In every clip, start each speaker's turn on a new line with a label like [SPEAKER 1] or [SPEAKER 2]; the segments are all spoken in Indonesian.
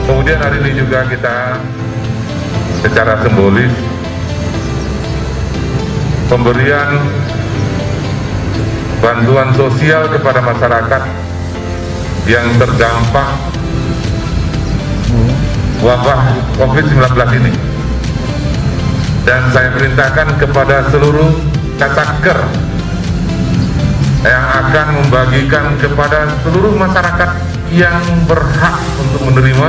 [SPEAKER 1] Kemudian hari ini juga kita secara simbolis pemberian bantuan sosial kepada masyarakat yang terdampak wabah COVID-19 ini. Dan saya perintahkan kepada seluruh casaker yang akan membagikan kepada seluruh masyarakat yang berhak untuk menerima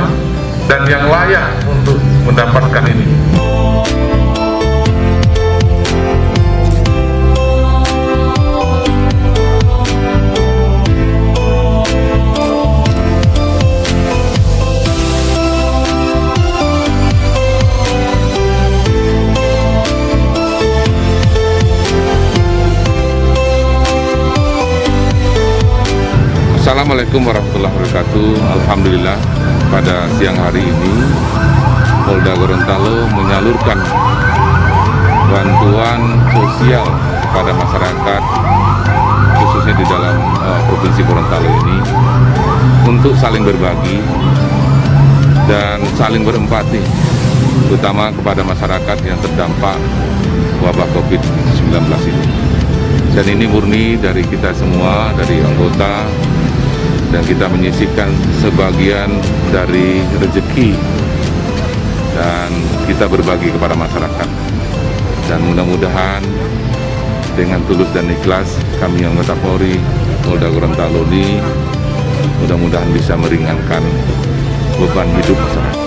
[SPEAKER 1] dan yang layak untuk mendapatkan ini. Assalamualaikum warahmatullahi wabarakatuh. Alhamdulillah, pada siang hari ini Polda Gorontalo menyalurkan bantuan sosial kepada masyarakat khususnya di dalam Provinsi Gorontalo ini untuk saling berbagi dan saling berempati, terutama kepada masyarakat yang terdampak wabah COVID-19 ini. Dan ini murni dari kita semua, dari anggota, dan kita menyisihkan sebagian dari rezeki dan kita berbagi kepada masyarakat. Dan mudah-mudahan dengan tulus dan ikhlas kami anggota Polri Polda Gorontalo ini mudah-mudahan bisa meringankan beban hidup masyarakat.